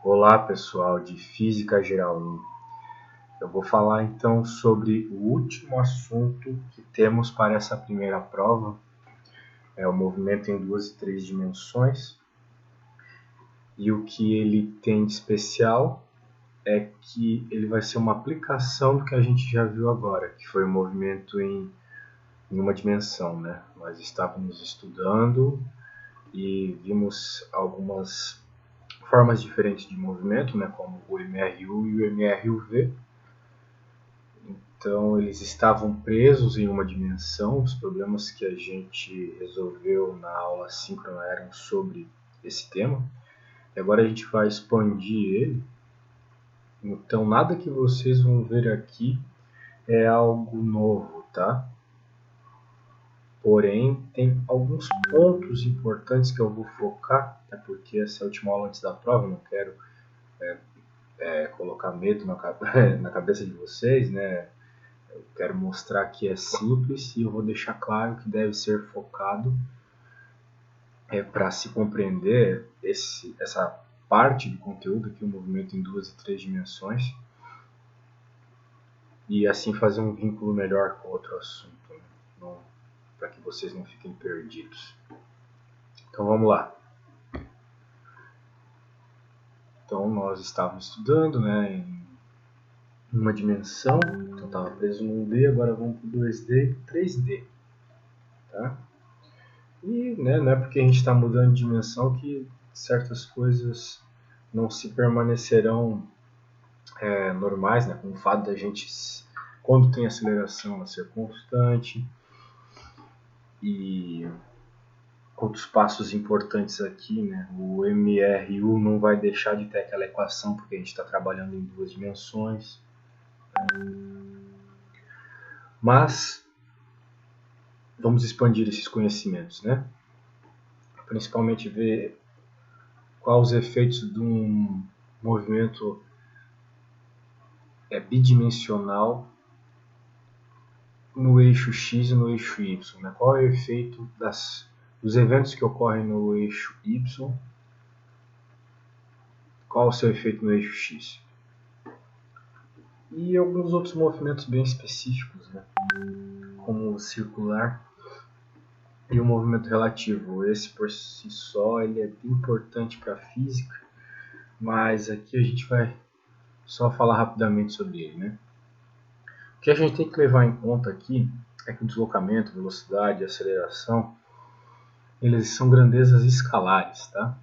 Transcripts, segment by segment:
Olá pessoal de Física Geral 1. Eu vou falar então sobre o último assunto que temos para essa primeira prova, é o movimento em 2 e 3 dimensões. E o que ele tem de especial é que ele vai ser uma aplicação do que a gente já viu agora, que foi o movimento em uma dimensão, né? Nós estávamos estudando e vimos algumas formas diferentes de movimento, né, como o MRU e o MRUV. Então, eles estavam presos em uma dimensão. Os problemas que a gente resolveu na aula síncrona eram sobre esse tema. E agora a gente vai expandir ele. Então, nada que vocês vão ver aqui é algo novo, tá? Porém, tem alguns pontos importantes que eu vou focar, até porque essa é a última aula antes da prova, eu não quero colocar medo na cabeça de vocês, né? Eu quero mostrar que é simples e eu vou deixar claro que deve ser focado para se compreender essa parte do conteúdo aqui, o movimento em 2 e 3 dimensões, e assim fazer um vínculo melhor com outro assunto, né? Para que vocês não fiquem perdidos. Então vamos lá. Então nós estávamos estudando, né, em uma dimensão, então estava preso no 1D, agora vamos para o 2D e 3D. Tá? E né, não é porque a gente está mudando de dimensão que certas coisas não se permanecerão normais, né? Como o fato da gente, quando tem aceleração, ela ser constante. E outros passos importantes aqui, né? O MRU não vai deixar de ter aquela equação porque a gente está trabalhando em 2 dimensões. Mas vamos expandir esses conhecimentos, né? Principalmente ver quais os efeitos de um movimento bidimensional no eixo X e no eixo Y. Né? Qual é o efeito dos eventos que ocorrem no eixo Y? Qual o seu efeito no eixo X? E alguns outros movimentos bem específicos, né? Como o circular e o movimento relativo. Esse por si só ele é bem importante para a física, mas aqui a gente vai só falar rapidamente sobre ele, né? O que a gente tem que levar em conta aqui é que o deslocamento, velocidade e aceleração, eles são grandezas escalares, tá?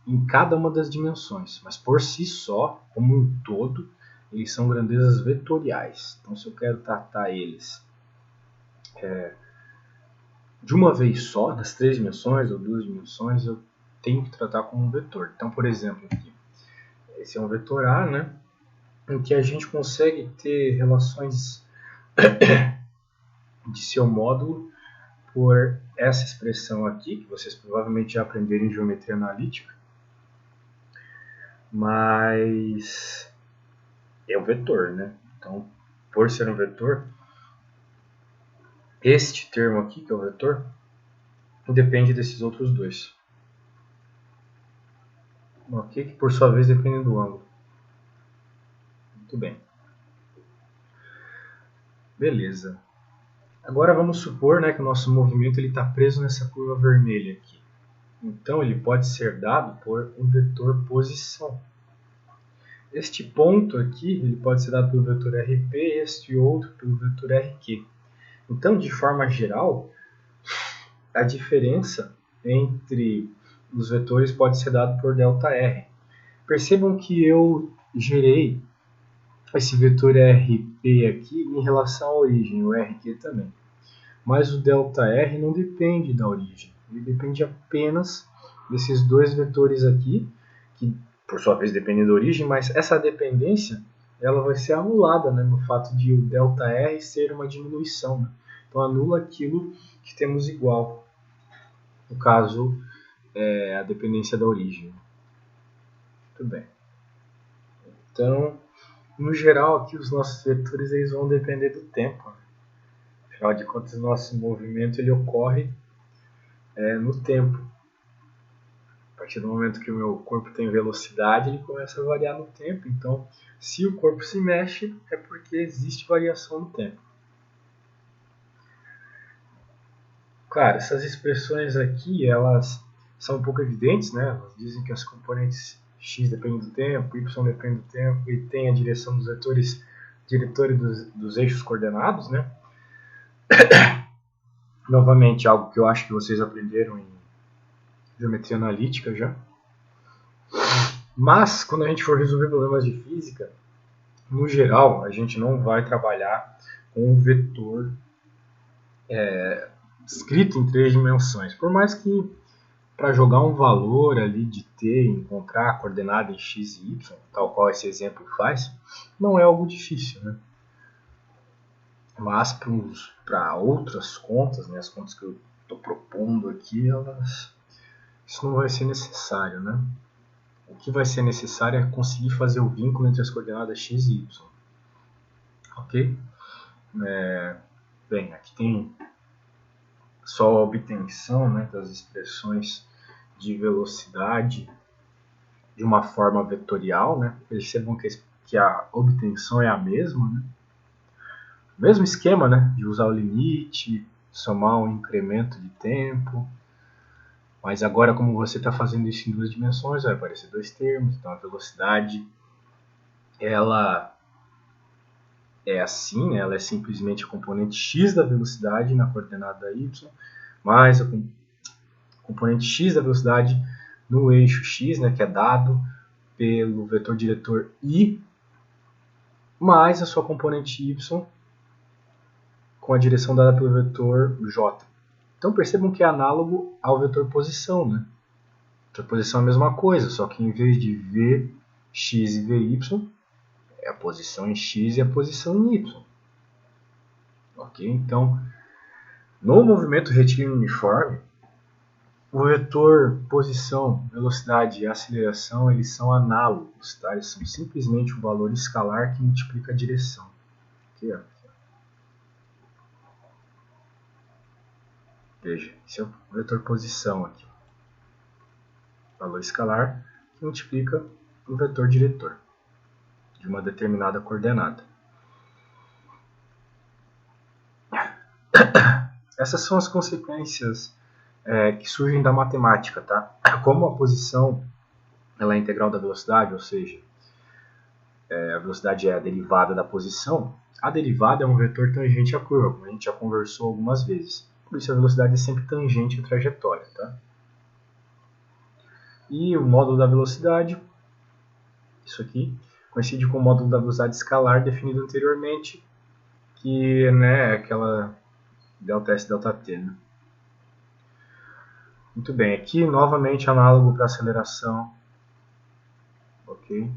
Em cada uma das dimensões, mas por si só, como um todo, eles são grandezas vetoriais. Então, se eu quero tratar eles de uma vez só, das 3 dimensões ou 2 dimensões, eu tenho que tratar como um vetor. Então, por exemplo, aqui, esse é um vetor A, né, em que a gente consegue ter relações de seu módulo por essa expressão aqui, que vocês provavelmente já aprenderam em geometria analítica, mas é um vetor, né? Então, por ser um vetor, este termo aqui, que é o vetor, depende desses outros dois. Ok? Que por sua vez dependem do ângulo. Muito bem. Beleza. Agora vamos supor, né, que o nosso movimento está preso nessa curva vermelha aqui. Então ele pode ser dado por um vetor posição. Este ponto aqui ele pode ser dado pelo vetor RP e este outro pelo vetor RQ. Então, de forma geral, a diferença entre os vetores pode ser dado por ΔR. Percebam que eu gerei esse vetor RP aqui em relação à origem, o RQ também. Mas o ΔR não depende da origem, ele depende apenas desses dois vetores aqui, que por sua vez dependem da origem, mas essa dependência ela vai ser anulada, né, no fato de o ΔR ser uma diminuição. Né? Então anula aquilo que temos igual, no caso, a dependência da origem. Muito bem. Então, no geral, aqui os nossos vetores eles vão depender do tempo. Afinal de contas, o nosso movimento ele ocorre no tempo. A partir do momento que o meu corpo tem velocidade, ele começa a variar no tempo. Então, se o corpo se mexe, é porque existe variação no tempo. Claro, essas expressões aqui, elas são um pouco evidentes, né? Elas dizem que as componentes x dependem do tempo, y depende do tempo e tem a direção dos vetores diretores dos eixos coordenados, né? Novamente, algo que eu acho que vocês aprenderam em geometria analítica já. Mas, quando a gente for resolver problemas de física, no geral, a gente não vai trabalhar com um vetor escrito em 3 dimensões. Por mais que para jogar um valor ali de t e encontrar a coordenada em x e y, tal qual esse exemplo faz, não é algo difícil, né? Mas para outras contas, né, as contas que eu estou propondo aqui, isso não vai ser necessário, né? O que vai ser necessário é conseguir fazer o vínculo entre as coordenadas x e y. Ok? Bem, aqui tem só a obtenção, né, das expressões de velocidade de uma forma vetorial, né? Percebam que a obtenção é a mesma, né? O mesmo esquema, né, de usar o limite, somar um incremento de tempo, mas agora como você está fazendo isso em 2 dimensões, vai aparecer 2 termos. Então a velocidade, ela é assim, ela é simplesmente a componente x da velocidade na coordenada y, mais a componente x da velocidade no eixo x, né, que é dado pelo vetor diretor i, mais a sua componente y com a direção dada pelo vetor j. Então percebam que é análogo ao vetor posição, né? O vetor posição é a mesma coisa, só que em vez de v x e vy, é a posição em x e a posição em y. Ok? Então, no movimento retilíneo uniforme, o vetor posição, velocidade e aceleração, eles são análogos, tá? Eles são simplesmente um valor escalar que multiplica a direção. Aqui, ó. Veja, esse é o vetor posição aqui. Valor escalar que multiplica o vetor diretor de uma determinada coordenada. Essas são as consequências que surgem da matemática, tá? Como a posição ela é integral da velocidade, ou seja, a velocidade é a derivada da posição, a derivada é um vetor tangente à curva, como a gente já conversou algumas vezes. Por isso a velocidade é sempre tangente à trajetória, tá? E o módulo da velocidade, isso aqui, coincide com o módulo da velocidade escalar definido anteriormente, que, né, é aquela ΔS ΔT, né? Muito bem, aqui novamente análogo para aceleração, ok?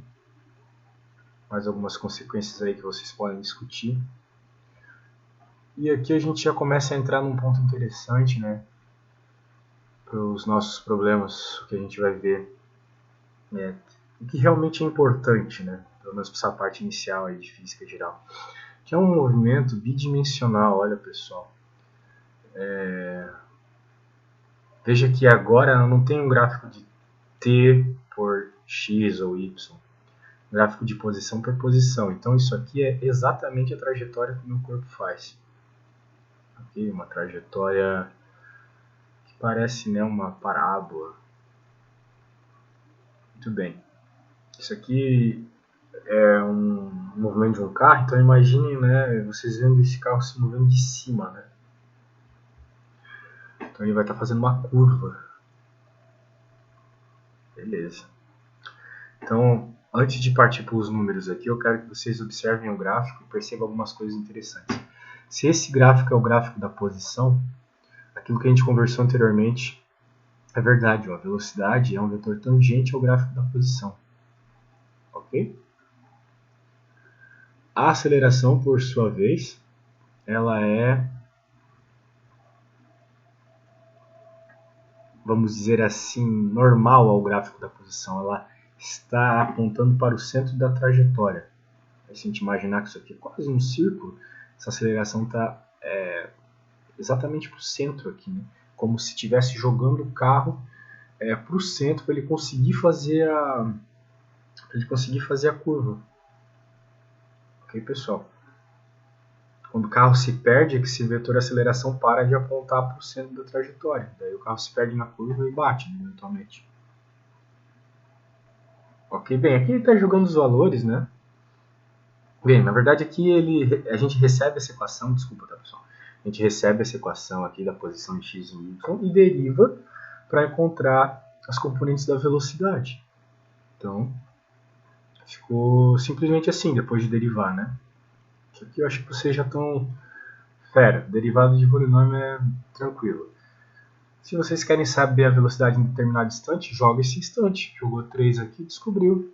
Mais algumas consequências aí que vocês podem discutir. E aqui a gente já começa a entrar num ponto interessante, né? Para os nossos problemas, o que a gente vai ver. O que realmente é importante, né? Pelo menos para essa parte inicial aí de física geral. Que é um movimento bidimensional, olha pessoal. Veja que agora não tem um gráfico de t por x ou y. Gráfico de posição por posição. Então isso aqui é exatamente a trajetória que o meu corpo faz. Aqui uma trajetória que parece, né, uma parábola. Muito bem. Isso aqui é um movimento de um carro, então imaginem, né, vocês vendo esse carro se movendo de cima, né? Então ele vai estar fazendo uma curva. Beleza. Então, antes de partir para os números aqui, eu quero que vocês observem o gráfico e percebam algumas coisas interessantes. Se esse gráfico é o gráfico da posição, aquilo que a gente conversou anteriormente é verdade. A velocidade é um vetor tangente ao gráfico da posição. Ok? A aceleração, por sua vez, ela é, vamos dizer assim, normal ao gráfico da posição. Ela está apontando para o centro da trajetória. Se a gente imaginar que isso aqui é quase um círculo, essa aceleração está exatamente para o centro aqui, né? Como se estivesse jogando o carro para o centro para ele conseguir fazer a curva. Ok, pessoal? Quando o carro se perde, é que esse vetor de aceleração para de apontar para o centro da trajetória. Daí o carro se perde na curva e bate, eventualmente. Ok, bem, aqui ele está jogando os valores, né? Bem, na verdade aqui a gente recebe essa equação, desculpa, tá, pessoal? A gente recebe essa equação aqui da posição de x e y e deriva para encontrar as componentes da velocidade. Então, ficou simplesmente assim, depois de derivar, né? Isso aqui eu acho que vocês já estão fera. Derivada de polinômio é tranquilo. Se vocês querem saber a velocidade em determinado instante, joga esse instante. Jogou 3 aqui, descobriu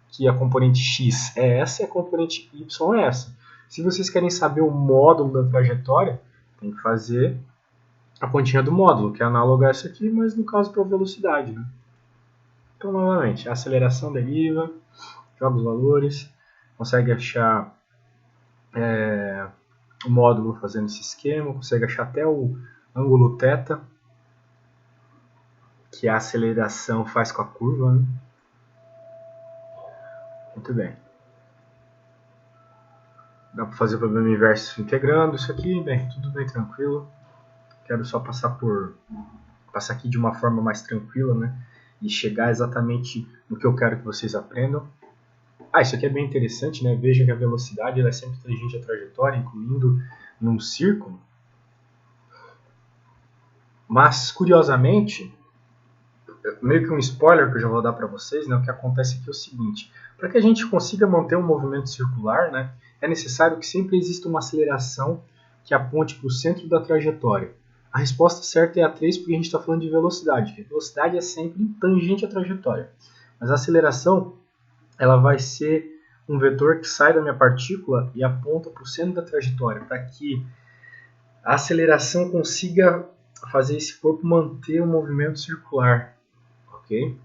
que a componente x é essa e a componente y é essa. Se vocês querem saber o módulo da trajetória, tem que fazer a continha do módulo, que é análoga a essa aqui, mas no caso para a velocidade, né? Então, novamente, a aceleração deriva, joga os valores, consegue achar o módulo fazendo esse esquema, consegue achar até o ângulo θ, que a aceleração faz com a curva, né? Muito bem. Dá para fazer o problema inverso integrando isso aqui, bem, tudo bem tranquilo. Quero só passar aqui de uma forma mais tranquila, né? E chegar exatamente no que eu quero que vocês aprendam. Isso aqui é bem interessante, né? Veja que a velocidade ela é sempre tangente à trajetória, incluindo num círculo. Mas, curiosamente, meio que um spoiler que eu já vou dar para vocês, né? O que acontece aqui é o seguinte: para que a gente consiga manter um movimento circular, né, é necessário que sempre exista uma aceleração que aponte para o centro da trajetória. A resposta certa é a 3, porque a gente está falando de velocidade. A velocidade é sempre tangente à trajetória. Mas a aceleração ela vai ser um vetor que sai da minha partícula e aponta para o centro da trajetória, para que a aceleração consiga fazer esse corpo manter o movimento circular. Ok?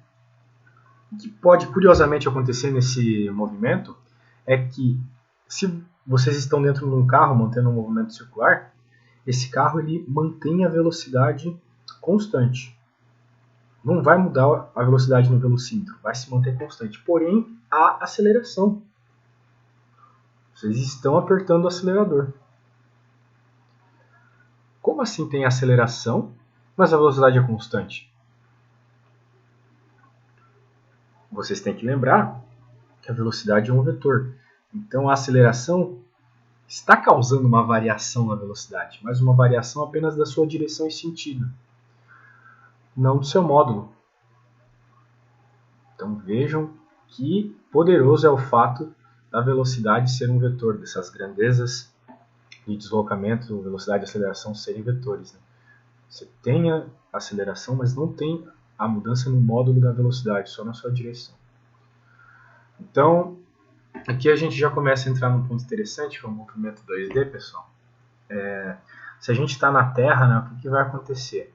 O que pode curiosamente acontecer nesse movimento é que, se vocês estão dentro de um carro mantendo um movimento circular, esse carro ele mantém a velocidade constante. Não vai mudar a velocidade no velocímetro, vai se manter constante. Porém, há aceleração. Vocês estão apertando o acelerador. Como assim tem aceleração, mas a velocidade é constante? Vocês têm que lembrar que a velocidade é um vetor. Então a aceleração está causando uma variação na velocidade, mas uma variação apenas da sua direção e sentido, não do seu módulo. Então vejam que poderoso é o fato da velocidade ser um vetor, dessas grandezas de deslocamento, velocidade e aceleração serem vetores, né? Você tem a aceleração, mas não tem a mudança no módulo da velocidade, só na sua direção. Então, aqui a gente já começa a entrar num ponto interessante, que é o movimento 2D, pessoal. Se a gente está na Terra, né, o que vai acontecer?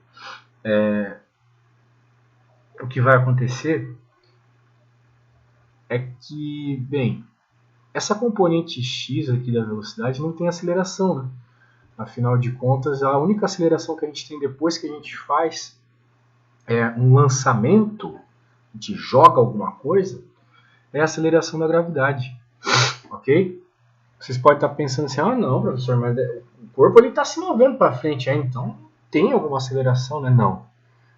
O que vai acontecer é que, bem, essa componente x aqui da velocidade não tem aceleração, né? Afinal de contas, a única aceleração que a gente tem depois que a gente faz um lançamento, a gente joga alguma coisa, é a aceleração da gravidade. Ok? Vocês podem estar pensando assim, não, professor, mas o corpo está se movendo para frente, então tem alguma aceleração, né?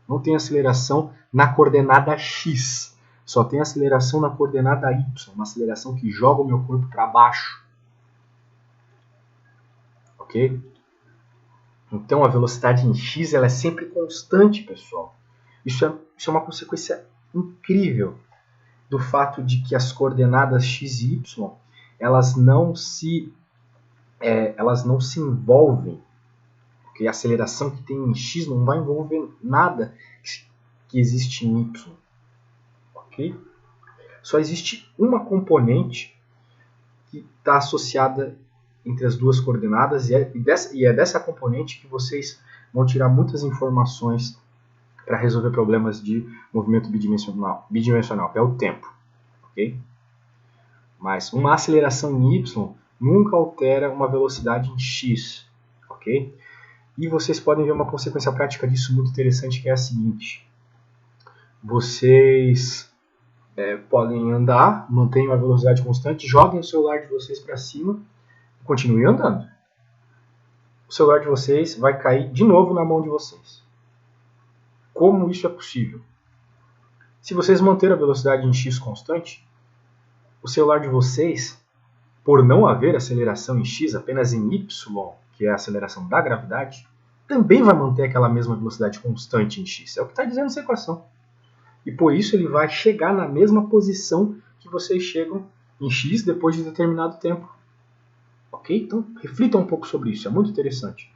Não tem aceleração na coordenada x, só tem aceleração na coordenada y, uma aceleração que joga o meu corpo para baixo. Ok? Então a velocidade em x ela é sempre constante, pessoal. Isso é uma consequência incrível do fato de que as coordenadas x e y elas não se envolvem, porque a aceleração que tem em x não vai envolver nada que existe em y. Ok? Só existe uma componente que está associada entre as duas coordenadas e é dessa componente que vocês vão tirar muitas informações para resolver problemas de movimento bidimensional, que é o tempo. Okay? Mas uma aceleração em y nunca altera uma velocidade em x. Okay? E vocês podem ver uma consequência prática disso muito interessante, que é a seguinte. vocês podem andar, mantenham a velocidade constante, joguem o celular de vocês para cima e continuem andando. O celular de vocês vai cair de novo na mão de vocês. Como isso é possível? Se vocês manterem a velocidade em x constante, o celular de vocês, por não haver aceleração em x, apenas em y, que é a aceleração da gravidade, também vai manter aquela mesma velocidade constante em x. É o que está dizendo essa equação. E por isso ele vai chegar na mesma posição que vocês chegam em x depois de determinado tempo. Ok? Então reflitam um pouco sobre isso, é muito interessante.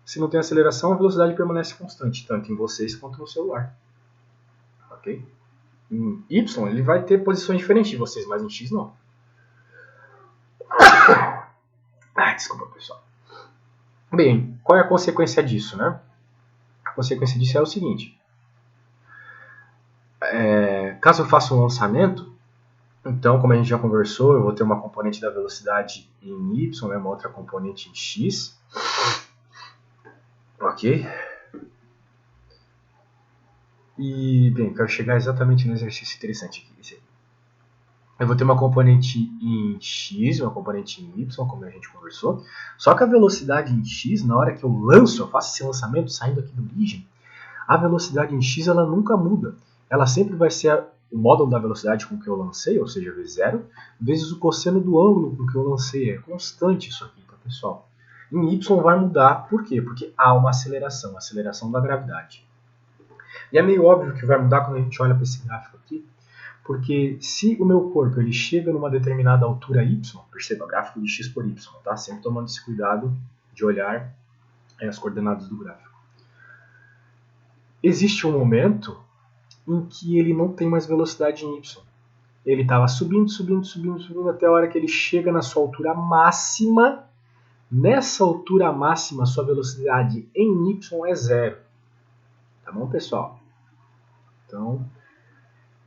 Se não tem aceleração, a velocidade permanece constante, tanto em vocês quanto no celular. Ok? Em y ele vai ter posições diferentes de vocês, mas em x não. Desculpa, pessoal. Bem, qual é a consequência disso, né? A consequência disso é o seguinte. Caso eu faça um lançamento, então, como a gente já conversou, eu vou ter uma componente da velocidade em y, né, uma outra componente em x. Ok? E, bem, quero chegar exatamente no exercício interessante aqui. Eu vou ter uma componente em x, uma componente em y, como a gente conversou. Só que a velocidade em x, na hora que eu lanço, eu faço esse lançamento saindo aqui da origem, a velocidade em x ela nunca muda. Ela sempre vai ser o módulo da velocidade com que eu lancei, ou seja, v0, vezes o cosseno do ângulo com que eu lancei. É constante isso aqui, tá, pessoal? Em y vai mudar, por quê? Porque há uma aceleração, a aceleração da gravidade. E é meio óbvio que vai mudar quando a gente olha para esse gráfico aqui, porque se o meu corpo ele chega numa determinada altura y, perceba, gráfico de x por y, tá? Sempre tomando esse cuidado de olhar as coordenadas do gráfico. Existe um momento em que ele não tem mais velocidade em y. Ele estava subindo, subindo, subindo, subindo, até a hora que ele chega na sua altura máxima. Nessa altura máxima, sua velocidade em y é 0. Tá bom, pessoal? Então,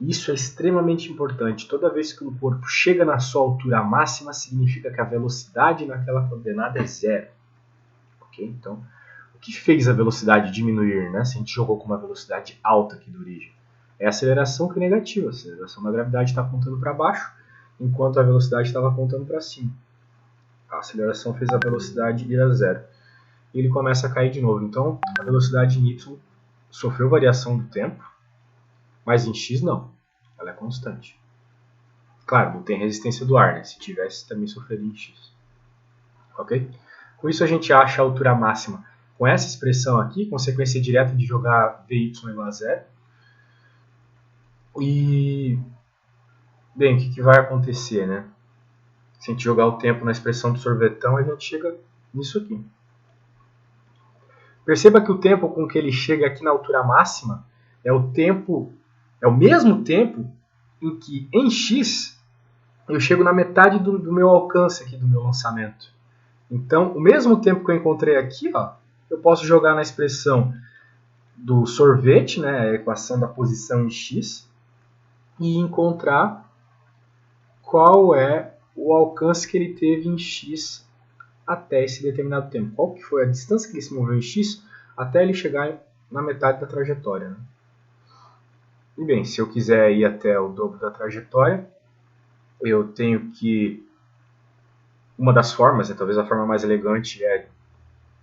isso é extremamente importante. Toda vez que o corpo chega na sua altura máxima, significa que a velocidade naquela coordenada é 0. Ok? Então, o que fez a velocidade diminuir, né? Se a gente jogou com uma velocidade alta aqui da origem? É a aceleração que é negativa. A aceleração da gravidade está apontando para baixo, enquanto a velocidade estava apontando para cima. A aceleração fez a velocidade ir a 0. E ele começa a cair de novo. Então, a velocidade em y sofreu variação do tempo, mas em x não. Ela é constante. Claro, não tem resistência do ar, né? Se tivesse, também sofreria em x. Ok? Com isso, a gente acha a altura máxima. Com essa expressão aqui, consequência direta de jogar Vy igual a 0. E, bem, o que vai acontecer, né? Se a gente jogar o tempo na expressão do sorvetão, a gente chega nisso aqui. Perceba que o tempo com que ele chega aqui na altura máxima é o mesmo tempo em que em x eu chego na metade do meu alcance aqui do meu lançamento. Então, o mesmo tempo que eu encontrei aqui, ó, eu posso jogar na expressão do sorvete, né, a equação da posição em x, e encontrar qual é o alcance que ele teve em x até esse determinado tempo. Qual que foi a distância que ele se moveu em x até ele chegar na metade da trajetória. Né? E bem, se eu quiser ir até o dobro da trajetória, eu tenho que... Uma das formas, né, talvez a forma mais elegante, é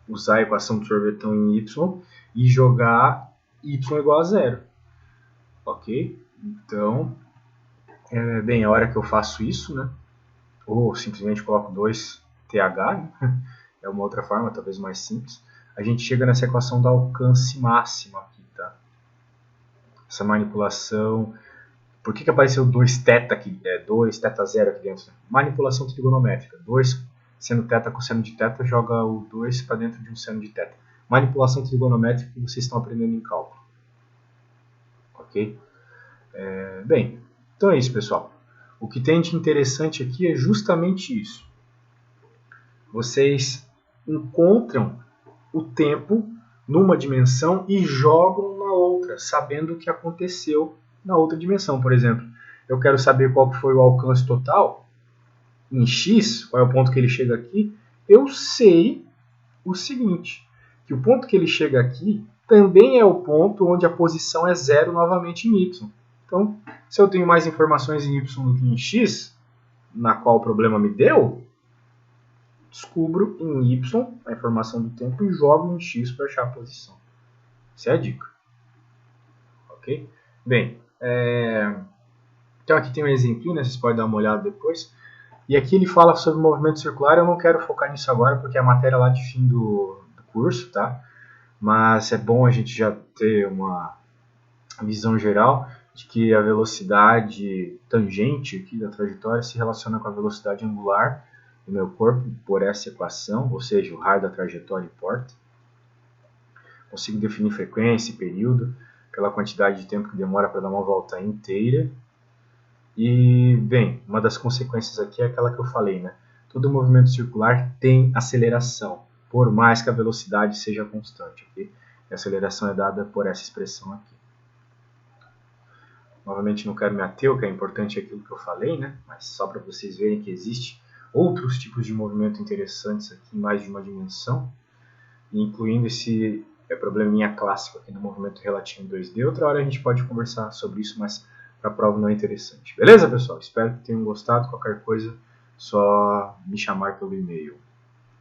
usar a equação do sorvetão em y e jogar y igual a 0. Ok? Então, bem, a hora que eu faço isso, né, ou simplesmente coloco 2th, né, é uma outra forma, talvez mais simples, a gente chega nessa equação do alcance máximo aqui, tá? Essa manipulação... Por que apareceu 2θ aqui, 2θ0 aqui dentro? Manipulação trigonométrica. 2 seno θ cosseno de θ, joga o 2 para dentro de um seno de θ. Manipulação trigonométrica que vocês estão aprendendo em cálculo. Ok? Bem, então é isso, pessoal. O que tem de interessante aqui é justamente isso. Vocês encontram o tempo numa dimensão e jogam na outra, sabendo o que aconteceu na outra dimensão. Por exemplo, eu quero saber qual foi o alcance total em x, qual é o ponto que ele chega aqui. Eu sei o seguinte, que o ponto que ele chega aqui também é o ponto onde a posição é zero novamente em y. Então, se eu tenho mais informações em y do que em x, na qual o problema me deu, descubro em y a informação do tempo e jogo em x para achar a posição. Essa é a dica. Ok? Bem, então aqui tem um exemplo, né? Vocês podem dar uma olhada depois. E aqui ele fala sobre movimento circular. Eu não quero focar nisso agora porque é a matéria lá de fim do curso, tá? Mas é bom a gente já ter uma visão geral de que a velocidade tangente aqui da trajetória se relaciona com a velocidade angular do meu corpo por essa equação, ou seja, o raio da trajetória importa. Consigo definir frequência e período pela quantidade de tempo que demora para dar uma volta inteira. E, bem, uma das consequências aqui é aquela que eu falei, né? Todo movimento circular tem aceleração, por mais que a velocidade seja constante. Okay? E a aceleração é dada por essa expressão aqui. Novamente não quero me ater, o que é importante é aquilo que eu falei, né? Mas só para vocês verem que existe outros tipos de movimento interessantes aqui em mais de uma dimensão, incluindo esse probleminha clássico aqui no movimento relativo em 2D. Outra hora a gente pode conversar sobre isso, mas para a prova não é interessante. Beleza, pessoal? Espero que tenham gostado. Qualquer coisa, só me chamar pelo e-mail.